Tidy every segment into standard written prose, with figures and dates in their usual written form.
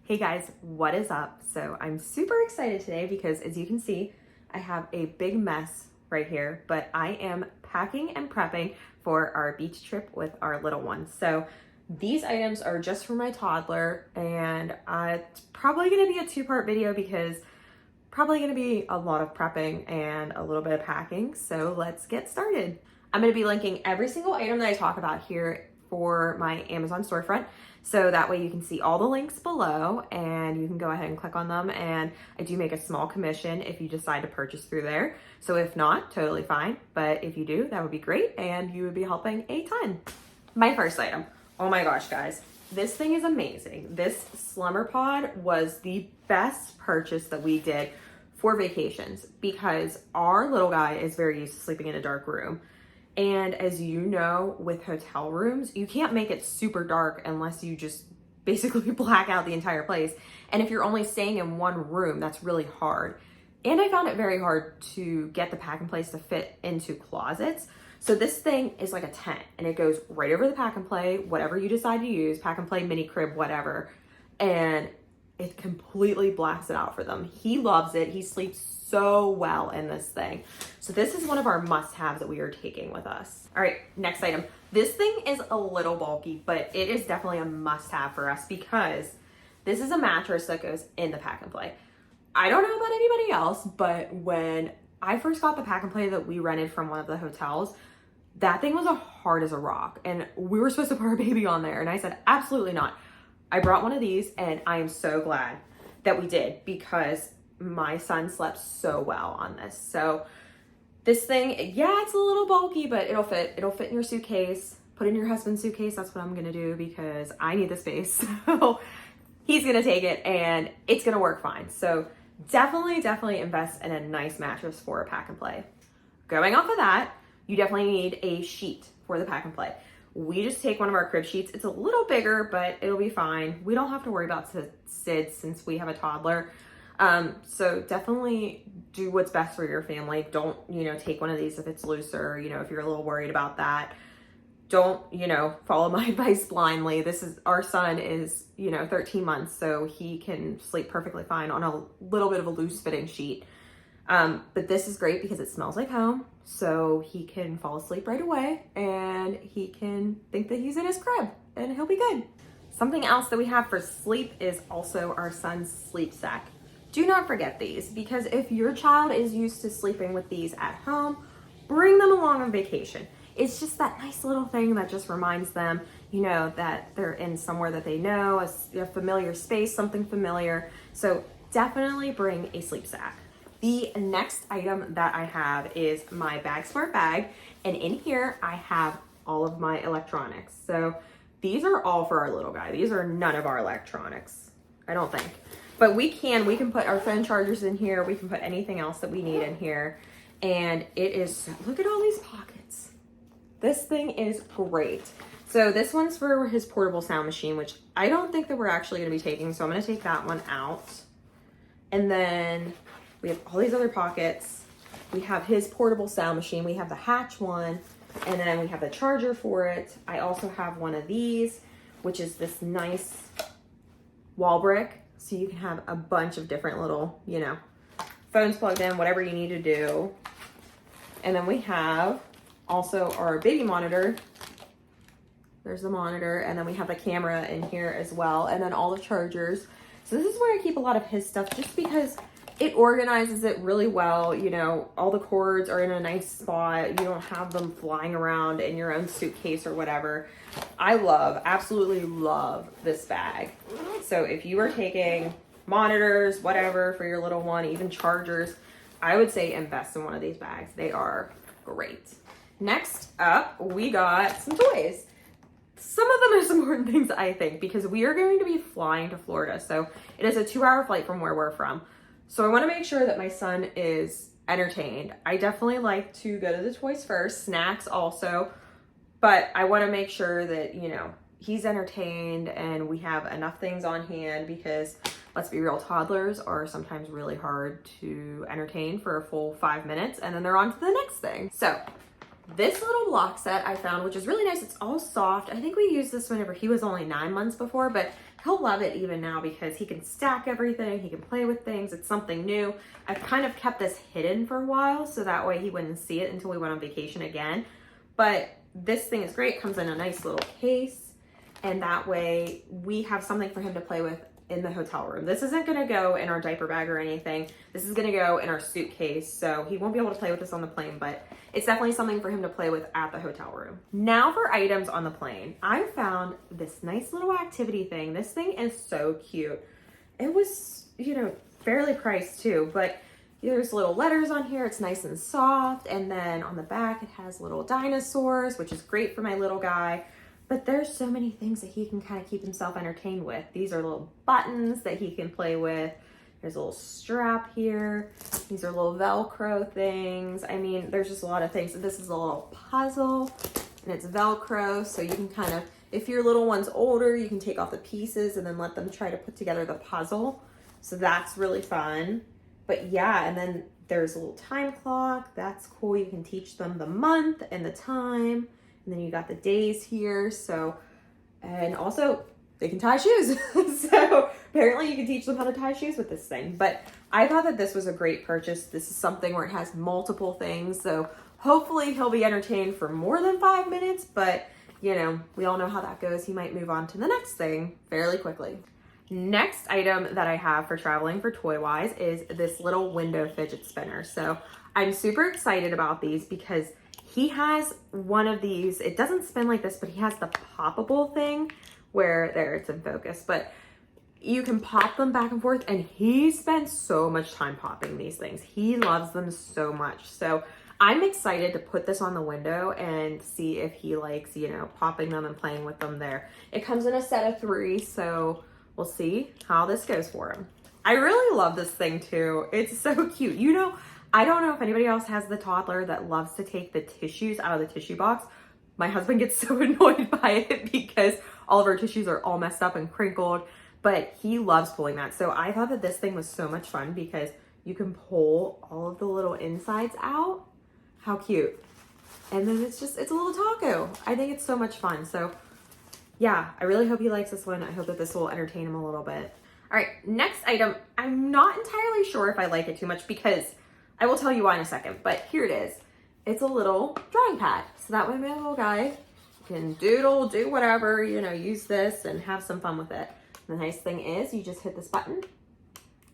Hey guys, what is up? So I'm super excited today because as you can see, I have a big mess right here, but I am packing and prepping for our beach trip with our little one. So these items are just for my toddler, and it's probably gonna be a two-part video because probably gonna be a lot of prepping and a little bit of packing. So let's get started. I'm gonna be linking every single item that I talk about here for my Amazon storefront. So that way you can see all the links below and you can go ahead and click on them. And I do make a small commission if you decide to purchase through there. So if not, totally fine. But if you do, that would be great and you would be helping a ton. My first item. Oh my gosh, guys. This thing is amazing. This Slumber Pod was the best purchase that we did for vacations because our little guy is very used to sleeping in a dark room. And as you know, with hotel rooms, you can't make it super dark unless you just basically black out the entire place. And if you're only staying in one room, that's really hard. And I found it very hard to get the pack and place to fit into closets. So this thing is like a tent and it goes right over the pack and play, whatever you decide to use, pack and play, mini crib, whatever. And it completely blacks it out for them. He loves it. He sleeps so well in this thing. So this is one of our must-haves that we are taking with us. All right, next item. This thing is a little bulky, but it is definitely a must-have for us because this is a mattress that goes in the pack and play. I don't know about anybody else, but when I first got the pack and play that we rented from one of the hotels, that thing was as hard as a rock. And we were supposed to put our baby on there. And I said, absolutely not. I brought one of these and I am so glad that we did because my son slept so well on this. So this thing, yeah, it's a little bulky, but it'll fit. It'll fit in your suitcase. Put it in your husband's suitcase. That's what I'm gonna do because I need the space. So he's gonna take it and it's gonna work fine. So definitely invest in a nice mattress for a pack and play. Going off of that, you definitely need a sheet for the pack and play. We just take one of our crib sheets. It's a little bigger, but it'll be fine. We don't have to worry about SIDS since we have a toddler. So definitely do what's best for your family. Don't, take one of these if it's looser, if you're a little worried about that. Don't, follow my advice blindly. Our son is, 13 months, so he can sleep perfectly fine on a little bit of a loose fitting sheet. But this is great because it smells like home, so he can fall asleep right away and he can think that he's in his crib and he'll be good. Something else that we have for sleep is also our son's sleep sack. Do not forget these because if your child is used to sleeping with these at home, bring them along on vacation. It's just that nice little thing that just reminds them, that they're in somewhere that they know, a familiar space, something familiar. So definitely bring a sleep sack. The next item that I have is my Bag Smart bag. And in here, I have all of my electronics. So these are all for our little guy. These are none of our electronics, I don't think. But we can put our phone chargers in here. We can put anything else that we need in here. And it is, look at all these pockets. This thing is great. So this one's for his portable sound machine, which I don't think that we're actually gonna be taking. So I'm gonna take that one out. And then we have all these other pockets. We have his portable sound machine. We have the Hatch one, and then we have the charger for it. I also have one of these, which is this nice wall brick. So you can have a bunch of different little, phones plugged in, whatever you need to do. And then we have also our baby monitor. There's the monitor. And then we have the camera in here as well. And then all the chargers. So this is where I keep a lot of his stuff just because it organizes it really well. All the cords are in a nice spot. You don't have them flying around in your own suitcase or whatever. I absolutely love this bag. So if you are taking monitors, whatever, for your little one, even chargers, I would say invest in one of these bags. They are great. Next up, we got some toys. Some of the most important things, I think, because we are going to be flying to Florida. So it is a 2-hour flight from where we're from. So I want to make sure that my son is entertained. I definitely like to go to the toys first, snacks also, but I want to make sure that, he's entertained and we have enough things on hand because let's be real, toddlers are sometimes really hard to entertain for a full 5 minutes and then they're on to the next thing. So this little block set I found, which is really nice. It's all soft. I think we used this whenever he was only 9 months before, but he'll love it even now because he can stack everything, he can play with things, it's something new. I've kind of kept this hidden for a while so that way he wouldn't see it until we went on vacation again. But this thing is great, it comes in a nice little case, and that way we have something for him to play with in the hotel room. This isn't gonna go in our diaper bag or anything. This is gonna go in our suitcase, so he won't be able to play with this on the plane, but it's definitely something for him to play with at the hotel room. Now for items on the plane. I found this nice little activity thing. This thing is so cute. It was, you know, fairly priced too, but there's little letters on here. It's nice and soft, and then on the back it has little dinosaurs, which is great for my little guy. But there's so many things that he can kind of keep himself entertained with. These are little buttons that he can play with. There's a little strap here. These are little Velcro things. I mean, there's just a lot of things. So this is a little puzzle, and it's Velcro. So you can kind of, if your little one's older, you can take off the pieces and then let them try to put together the puzzle. So that's really fun. But yeah, and then there's a little time clock. That's cool. You can teach them the month and the time. And then you got the days here. So, and also they can tie shoes. So apparently you can teach them how to tie shoes with this thing. But I thought that this was a great purchase. This is something where it has multiple things. So hopefully he'll be entertained for more than 5 minutes. But you know, we all know how that goes. He might move on to the next thing fairly quickly. Next item that I have for traveling for toy-wise is this little window fidget spinner. So I'm super excited about these because he has one of these. It doesn't spin like this, but he has the poppable thing where, there, it's in focus, but you can pop them back and forth, and he spends so much time popping these things. He loves them so much. So I'm excited to put this on the window and see if he likes, you know, popping them and playing with them there. It comes in a set of 3, so we'll see how this goes for him. I really love this thing too. It's so cute. You know, I don't know if anybody else has the toddler that loves to take the tissues out of the tissue box. My husband gets so annoyed by it because all of our tissues are all messed up and crinkled, but he loves pulling that. So I thought that this thing was so much fun because you can pull all of the little insides out. How cute. And then it's a little taco. I think it's so much fun. So yeah, I really hope he likes this one. I hope that this will entertain him a little bit. All right, next item. I'm not entirely sure if I like it too much because I will tell you why in a second, but here it is. It's a little drawing pad. So that way my little guy can doodle, do whatever, you know, use this and have some fun with it. The nice thing is you just hit this button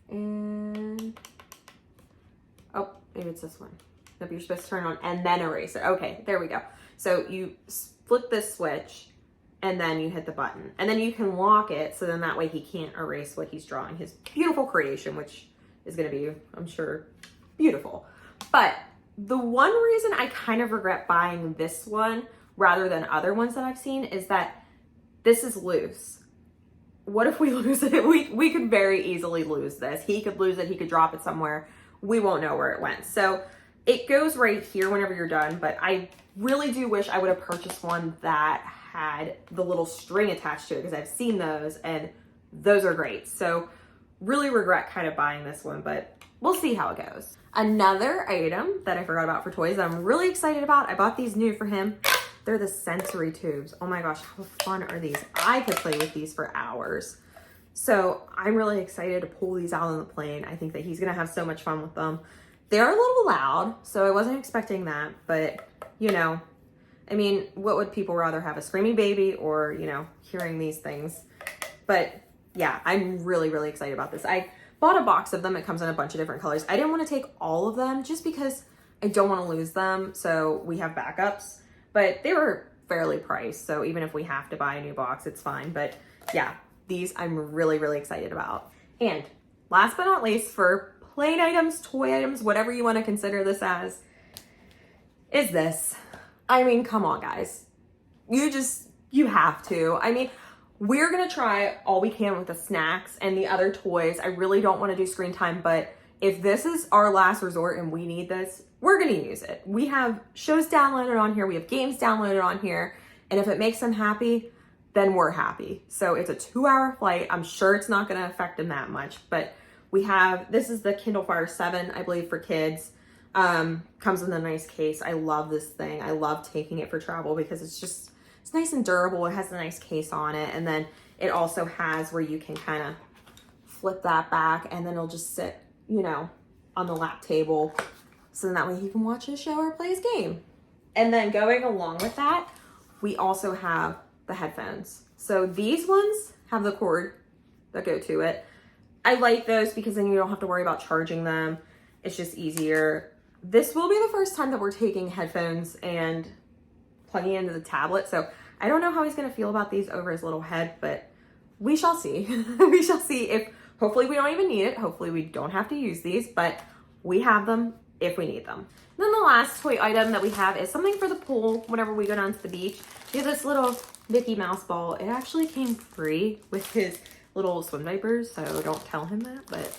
and, oh, maybe it's this one. Nope, you're supposed to turn it on and then erase it. Okay, there we go. So you flip this switch and then you hit the button. And then you can lock it so then that way he can't erase what he's drawing. His beautiful creation, which is gonna be, I'm sure, beautiful. But the one reason I kind of regret buying this one rather than other ones that I've seen is that this is loose. What if we lose it? We could very easily lose this. He could lose it, he could drop it somewhere. We won't know where it went. So it goes right here whenever you're done, but I really do wish I would have purchased one that had the little string attached to it because I've seen those and those are great. So really regret kind of buying this one, but we'll see how it goes. Another item that I forgot about for toys that I'm really excited about, I bought these new for him. They're the sensory tubes. Oh my gosh, how fun are these? I could play with these for hours. So I'm really excited to pull these out on the plane. I think that he's gonna have so much fun with them. They're a little loud, so I wasn't expecting that, but you know, I mean, what would people rather have, a screaming baby or, you know, hearing these things? But yeah, I'm really, really excited about this. I bought a box of them. It comes in a bunch of different colors. I didn't want to take all of them just because I don't want to lose them. So we have backups, but they were fairly priced. So even if we have to buy a new box, it's fine. But yeah, these I'm really, really excited about. And last but not least, for plane items, toy items, whatever you want to consider this as, is this. I mean, come on, guys. You have to. I mean, we're gonna try all we can with the snacks and the other toys. I really don't want to do screen time, but if this is our last resort and we need this, we're gonna use it. We have shows downloaded on here, we have games downloaded on here, and if it makes them happy, then we're happy. So it's a 2-hour flight. I'm sure it's not gonna affect them that much, but this is the Kindle Fire 7, I believe, for kids. Comes in a nice case. I love this thing. I love taking it for travel because it's nice and durable. It has a nice case on it. And then it also has where you can kind of flip that back and then it'll just sit, you know, on the lap table. So then that way he can watch his show or play his game. And then going along with that, we also have the headphones. So these ones have the cord that go to it. I like those because then you don't have to worry about charging them. It's just easier. This will be the first time that we're taking headphones and plugging into the tablet. So I don't know how he's gonna feel about these over his little head, but we shall see. We shall see if, hopefully we don't even need it. Hopefully we don't have to use these, but we have them if we need them. Then the last toy item that we have is something for the pool whenever we go down to the beach. We have this little Mickey Mouse ball. It actually came free with his little swim diapers, so don't tell him that, but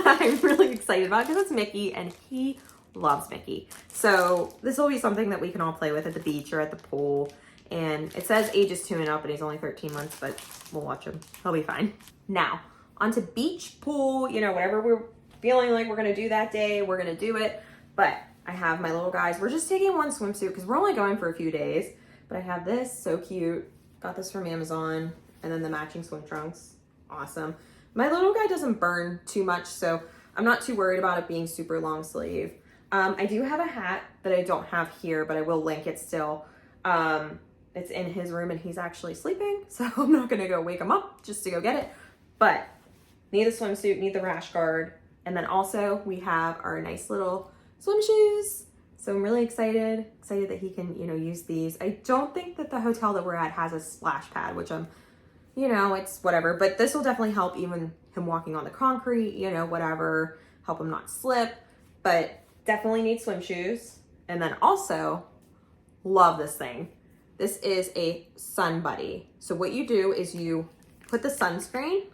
I'm really excited about it because it's Mickey and he loves Mickey. So this will be something that we can all play with at the beach or at the pool. And it says ages 2 and up and he's only 13 months, but we'll watch him. He'll be fine. Now, onto beach, pool, you know, whatever we're feeling like we're gonna do that day, we're gonna do it. But I have my little guys. We're just taking one swimsuit because we're only going for a few days. But I have this, so cute. Got this from Amazon. And then the matching swim trunks, awesome. My little guy doesn't burn too much, so I'm not too worried about it being super long sleeve. I do have a hat that I don't have here, but I will link it still. It's in his room and he's actually sleeping, so I'm not gonna go wake him up just to go get it. But need the swimsuit, need the rash guard, and then also we have our nice little swim shoes. So I'm really excited that he can, you know, use these. I don't think that the hotel that we're at has a splash pad, which I'm, you know, it's whatever, but this will definitely help even him walking on the concrete, you know, whatever, help him not slip, but definitely need swim shoes. And then also, love this thing. This is a sun buddy. So what you do is you put the sunscreen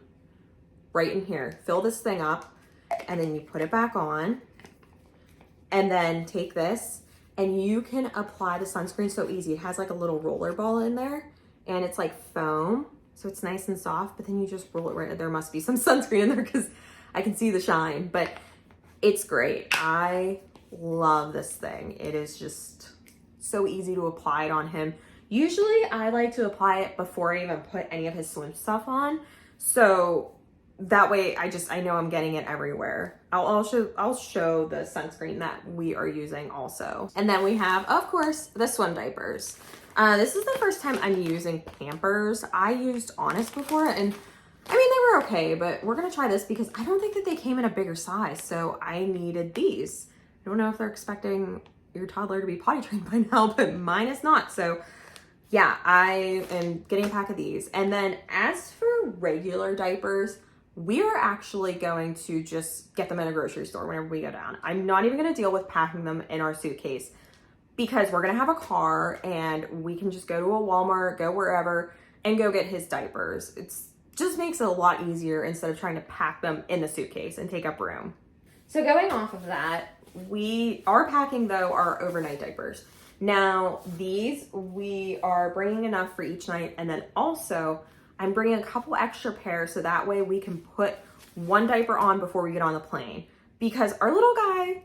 right in here, fill this thing up, and then you put it back on, and then take this, and you can apply the sunscreen so easy. It has like a little roller ball in there, and it's like foam, so it's nice and soft, but then you just roll it right. There must be some sunscreen in there because I can see the shine, but it's great. I love this thing. It is just so easy to apply it on him. Usually I like to apply it before I even put any of his swim stuff on. So that way I know I'm getting it everywhere. I'll show the sunscreen that we are using also. And then we have, of course, the swim diapers. This is the first time I'm using Pampers. I used Honest before, and I mean, they were okay, but we're gonna try this because I don't think that they came in a bigger size, so I needed these. I don't know if they're expecting your toddler to be potty trained by now, but mine is not. So yeah, I am getting a pack of these. And then as for regular diapers, we are actually going to just get them at a grocery store whenever we go down. I'm not even gonna deal with packing them in our suitcase because we're gonna have a car and we can just go to a Walmart, go wherever, and go get his diapers. It's just makes it a lot easier instead of trying to pack them in the suitcase and take up room. So going off of that, we are packing though our overnight diapers. Now these, we are bringing enough for each night, and then also I'm bringing a couple extra pairs so that way we can put one diaper on before we get on the plane, because our little guy,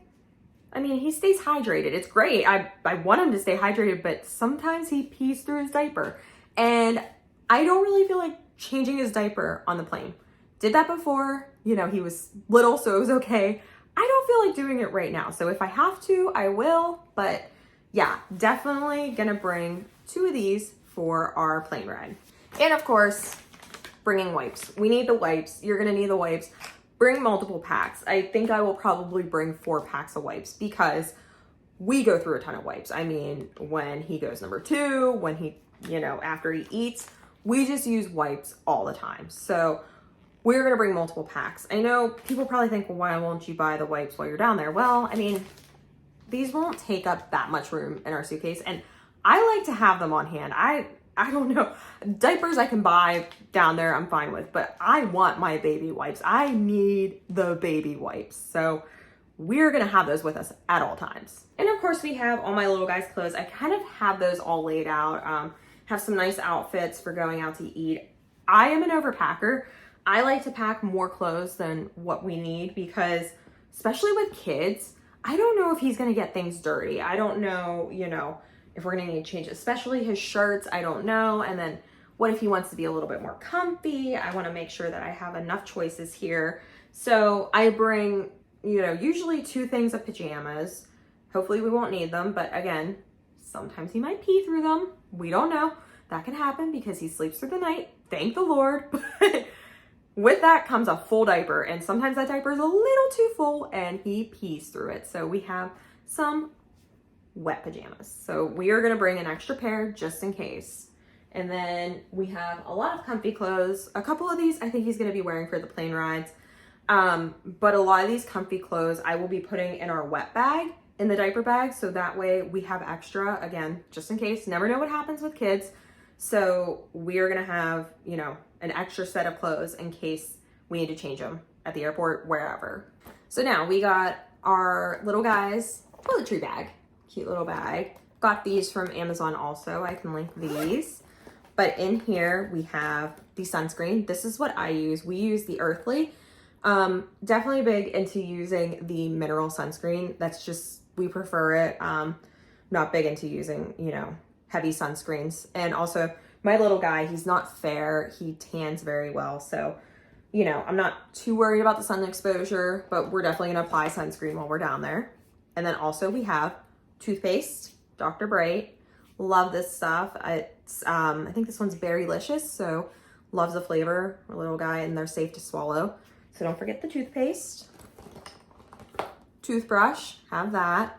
I mean, he stays hydrated. It's great. I want him to stay hydrated, but sometimes he pees through his diaper, and I don't really feel like changing his diaper on the plane. Did that before, you know, he was little, so it was okay. I don't feel like doing it right now. So if I have to, I will, but yeah, definitely gonna bring 2 of these for our plane ride. And of course, bringing wipes. We need the wipes. You're gonna need the wipes. Bring multiple packs. I think I will probably bring 4 packs of wipes because we go through a ton of wipes. I mean, when he goes number 2, when he, you know, after he eats, we just use wipes all the time. So we're gonna bring multiple packs. I know people probably think, well, why won't you buy the wipes while you're down there? Well, I mean, these won't take up that much room in our suitcase, and I like to have them on hand. I don't know, diapers I can buy down there, I'm fine with, but I want my baby wipes. I need the baby wipes. So we're gonna have those with us at all times. And of course we have all my little guy's clothes. I kind of have those all laid out, have some nice outfits for going out to eat. I am an overpacker. I like to pack more clothes than what we need because, especially with kids, I don't know if he's gonna get things dirty. I don't know, you know, if we're gonna need to change, especially his shirts, I don't know. And then what if he wants to be a little bit more comfy? I want to make sure that I have enough choices here. So I bring, you know, usually 2 things of pajamas. Hopefully we won't need them, but again, sometimes he might pee through them. We don't know. That can happen because he sleeps through the night. Thank the Lord. But with that comes a full diaper, and sometimes that diaper is a little too full and he pees through it. So we have some wet pajamas. So we are gonna bring an extra pair just in case. And then we have a lot of comfy clothes. A couple of these I think he's gonna be wearing for the plane rides. But a lot of these comfy clothes I will be putting in our wet bag, in the diaper bag, so that way we have extra, again, just in case. Never know what happens with kids. So we are gonna have, you know, an extra set of clothes in case we need to change them at the airport, wherever. So now we got our little guy's toiletry bag. Cute little bag. Got these from Amazon also. I can link these. But in here we have the sunscreen. This is what I use. We use the Earthly. Definitely big into using the mineral sunscreen. That's just, we prefer it. Not big into using, you know, heavy sunscreens. And also my little guy, he's not fair. He tans very well. So, you know, I'm not too worried about the sun exposure, but we're definitely gonna apply sunscreen while we're down there. And then also we have toothpaste, Dr. Bright. Love this stuff. It's, I think this one's Berrylicious, so loves the flavor, our little guy, and they're safe to swallow. So don't forget the toothpaste. Toothbrush, have that.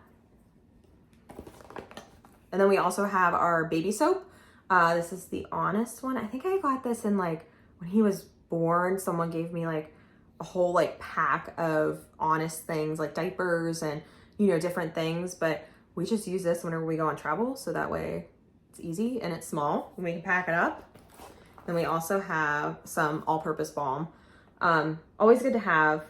And then we also have our baby soap. This is the Honest one. I think I got this in like, when he was born, someone gave me like a whole like pack of Honest things, like diapers and, you know, different things. But we just use this whenever we go on travel. So that way it's easy and it's small and we can pack it up. Then we also have some all-purpose balm. Always good to have.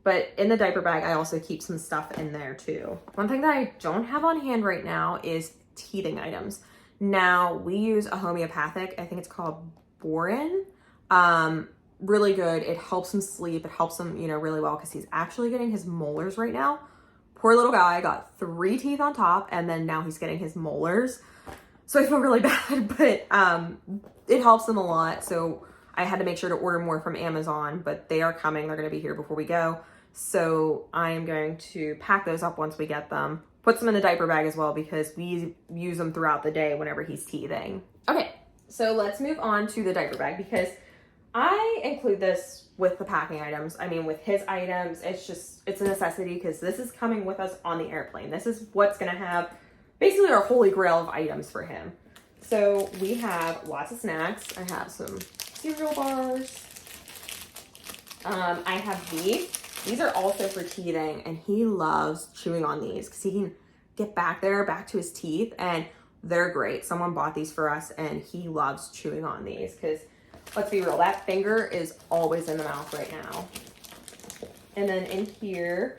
But in the diaper bag, I also keep some stuff in there too. One thing that I don't have on hand right now is teething items. Now we use a homeopathic, I think it's called Borin. Really good. It helps him sleep. It helps him, you know, really well because he's actually getting his molars right now. Poor little guy got 3 teeth on top and then now he's getting his molars. So I feel really bad, but it helps him a lot. So I had to make sure to order more from Amazon, but they are coming. They're going to be here before we go. So I am going to pack those up once we get them. Put some in the diaper bag as well because we use them throughout the day whenever he's teething. Okay, so let's move on to the diaper bag because I include this with the packing items. I mean, with his items, it's a necessity because this is coming with us on the airplane. This is what's going to have basically our holy grail of items for him. So we have lots of snacks. I have some cereal bars. I have these. These are also for teething, and he loves chewing on these because he can get back to his teeth, and they're great. Someone bought these for us, and he loves chewing on these because, let's be real, that finger is always in the mouth right now. And then in here,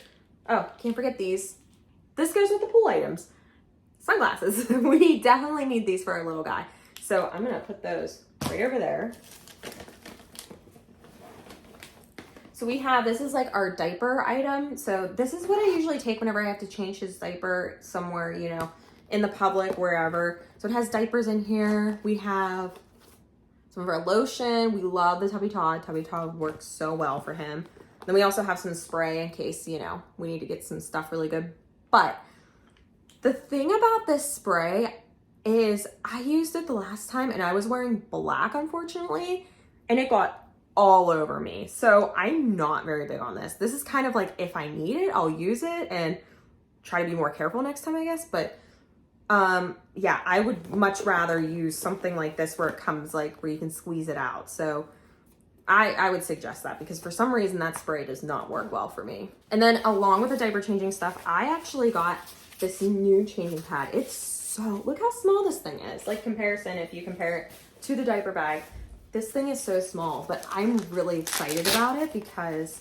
oh, can't forget these. This goes with the pool items. Sunglasses. We definitely need these for our little guy. So I'm going to put those right over there. So we have, this is like our diaper item. So this is what I usually take whenever I have to change his diaper somewhere, you know, in the public, wherever. So it has diapers in here. We have some of our lotion. We love the Tubby Todd. Tubby Todd works so well for him. Then we also have some spray in case, you know, we need to get some stuff really good. But the thing about this spray is I used it the last time and I was wearing black, unfortunately, and it got all over me. So I'm not very big on this. This is kind of like, if I need it, I'll use it and try to be more careful next time, I guess. But yeah, I would much rather use something like this where it comes like where you can squeeze it out. So I would suggest that because for some reason that spray does not work well for me. And then along with the diaper changing stuff, I actually got this new changing pad. It's so, look how small this thing is. Like comparison, if you compare it to the diaper bag, this thing is so small, but I'm really excited about it because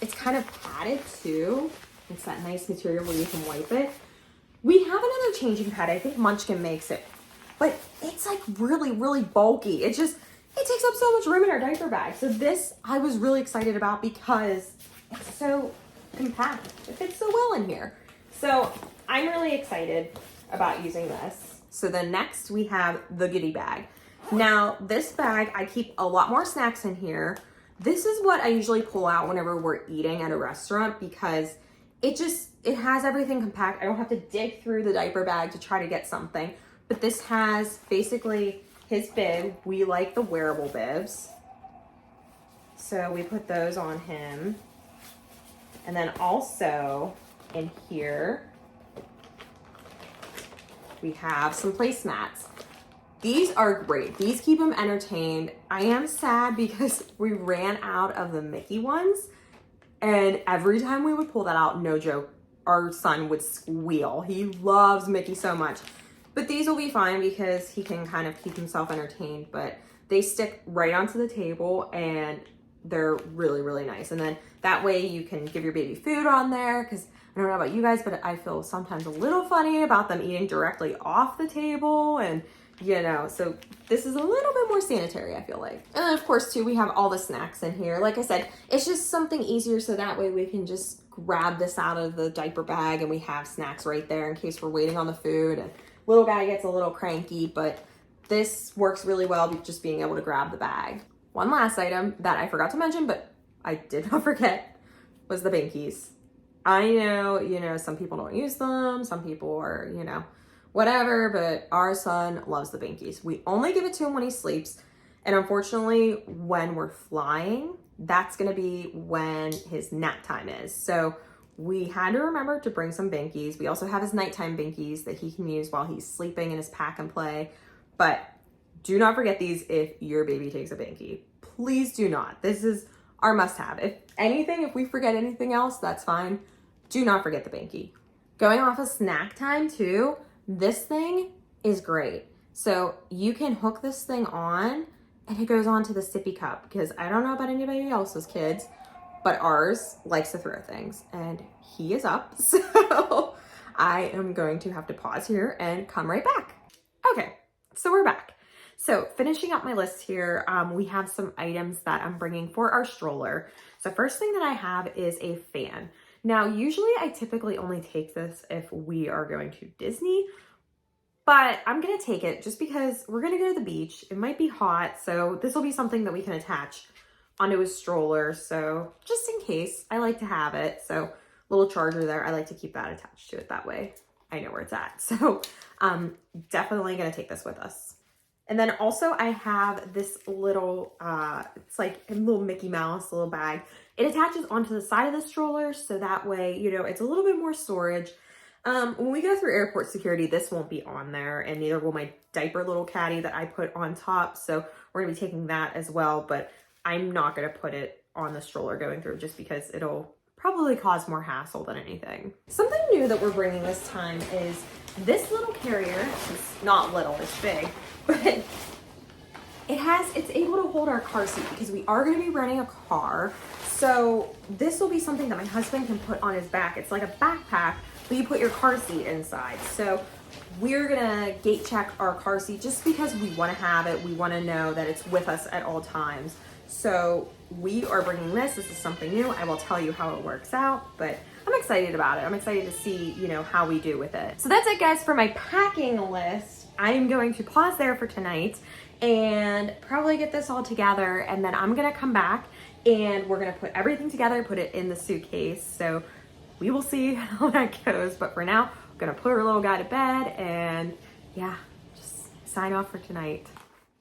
it's kind of padded too. It's that nice material where you can wipe it. We have another changing pad. I think Munchkin makes it, but it's like really, really bulky. It takes up so much room in our diaper bag. So this I was really excited about because it's so compact. It fits so well in here. So I'm really excited about using this. So then next we have the goodie bag. Now, this bag, I keep a lot more snacks in here. This is what I usually pull out whenever we're eating at a restaurant because it has everything compact. I don't have to dig through the diaper bag to try to get something. But this has basically his bib. We like the wearable bibs. So we put those on him. And then also in here, we have some placemats. These are great. These keep him entertained. I am sad because we ran out of the Mickey ones. And every time we would pull that out, no joke, our son would squeal. He loves Mickey so much. But these will be fine because he can kind of keep himself entertained. But they stick right onto the table and they're really, really nice. And then that way you can give your baby food on there because I don't know about you guys, but I feel sometimes a little funny about them eating directly off the table and you know, so this is a little bit more sanitary, I feel like. And then of course too, we have all the snacks in here. Like I said, it's just something easier so that way we can just grab this out of the diaper bag and we have snacks right there in case we're waiting on the food and little guy gets a little cranky, but this works really well just being able to grab the bag. One last item that I forgot to mention, but I did not forget, was the binkies. I know, you know, some people don't use them, some people are, you know, whatever, but our son loves the binkies. We only give it to him when he sleeps. And unfortunately, when we're flying, that's gonna be when his nap time is. So we had to remember to bring some binkies. We also have his nighttime binkies that he can use while he's sleeping in his pack and play. But do not forget these if your baby takes a binky. Please do not. This is our must-have. If anything, if we forget anything else, that's fine. Do not forget the binky. Going off of snack time too, this thing is great. So you can hook this thing on and it goes on to the sippy cup because I don't know about anybody else's kids, but ours likes to throw things and he is up. So I am going to have to pause here and come right back. Okay, so we're back. So finishing up my list here, we have some items that I'm bringing for our stroller. So first thing that I have is a fan. Now, usually I typically only take this if we are going to Disney, but I'm gonna take it just because we're gonna go to the beach. It might be hot, so this will be something that we can attach onto a stroller. So just in case, I like to have it. So little charger there, I like to keep that attached to it that way. I know where it's at. So definitely gonna take this with us. And then also I have this little, it's like a little Mickey Mouse little bag. It attaches onto the side of the stroller so that way, you know, it's a little bit more storage. When we go through airport security, this won't be on there and neither will my diaper little caddy that I put on top. So we're gonna be taking that as well, but I'm not gonna put it on the stroller going through just because it'll probably cause more hassle than anything. Something new that we're bringing this time is this little carrier. It's not little, it's big, but it's able to hold our car seat because we are going to be renting a car. So this will be something that my husband can put on his back. It's like a backpack, but you put your car seat inside. So we're going to gate check our car seat just because we want to have it. We want to know that it's with us at all times. So we are bringing this. This is something new. I will tell you how it works out, but I'm excited about it. I'm excited to see, you know, how we do with it. So that's it, guys, for my packing list. I am going to pause there for tonight and probably get this all together, and then I'm gonna come back and we're gonna put everything together, put it in the suitcase. So we will see how that goes, but for now, I'm gonna put our little guy to bed and yeah, just sign off for tonight.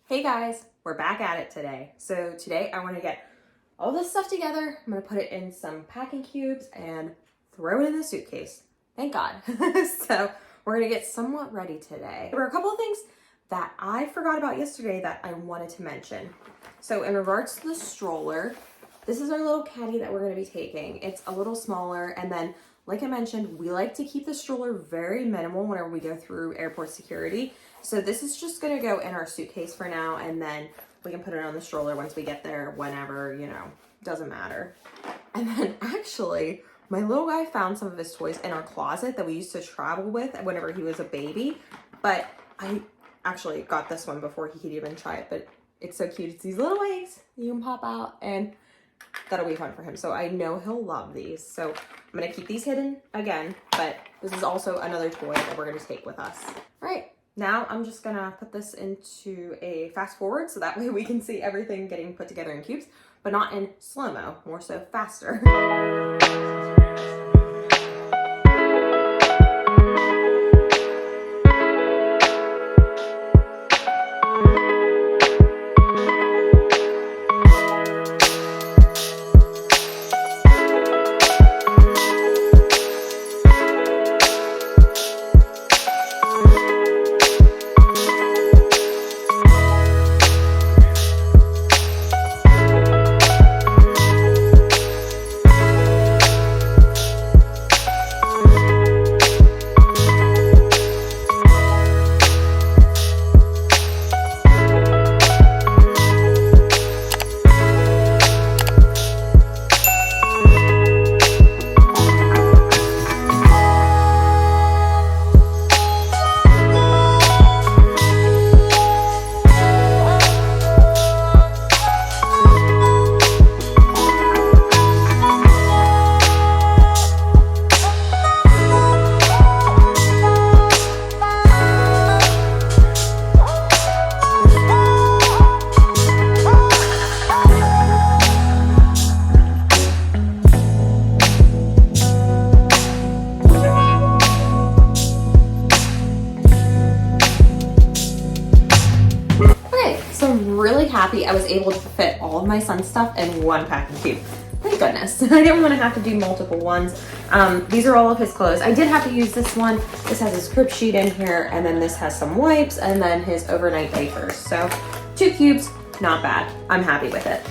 Hey guys, we're back at it today. So today I wanna get all this stuff together. I'm gonna put it in some packing cubes and throw it in the suitcase. Thank God. So we're gonna get somewhat ready today. There were a couple of things that I forgot about yesterday that I wanted to mention. So in regards to the stroller, this is our little caddy that we're gonna be taking. It's a little smaller, and then like I mentioned, we like to keep the stroller very minimal whenever we go through airport security. So this is just gonna go in our suitcase for now, and then we can put it on the stroller once we get there, whenever, you know, doesn't matter. And then actually, my little guy found some of his toys in our closet that we used to travel with whenever he was a baby, but I actually got this one before he could even try it, but it's so cute. It's these little eggs you can pop out, and that'll be fun for him. So I know he'll love these. So I'm gonna keep these hidden again, but this is also another toy that we're gonna take with us. All right, Now I'm just gonna put this into a fast forward so that way we can see everything getting put together in cubes, but not in slow-mo, more so faster. Really happy I was able to fit all of my son's stuff in one packing cube. Thank goodness. I didn't want to have to do multiple ones. These are all of his clothes. I did have to use this one. This has his crib sheet in here, and then this has some wipes, and then his overnight diapers. So 2 cubes, not bad. I'm happy with it.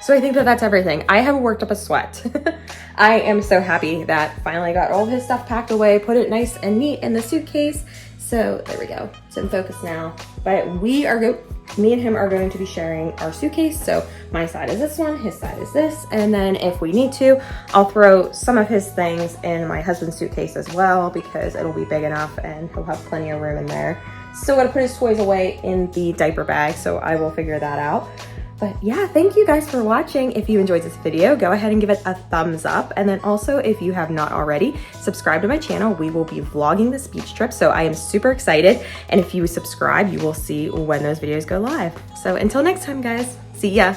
So I think that that's everything. I have worked up a sweat. I am so happy that finally got all of his stuff packed away, put it nice and neat in the suitcase. So there we go, it's in focus now. But me and him are going to be sharing our suitcase. So my side is this one, his side is this. And then if we need to, I'll throw some of his things in my husband's suitcase as well, because it'll be big enough and he'll have plenty of room in there. Still gotta put his toys away in the diaper bag, so I will figure that out. But yeah, thank you guys for watching. If you enjoyed this video, go ahead and give it a thumbs up. And then also, if you have not already, subscribe to my channel. We will be vlogging this beach trip, so I am super excited. And if you subscribe, you will see when those videos go live. So until next time, guys, see ya.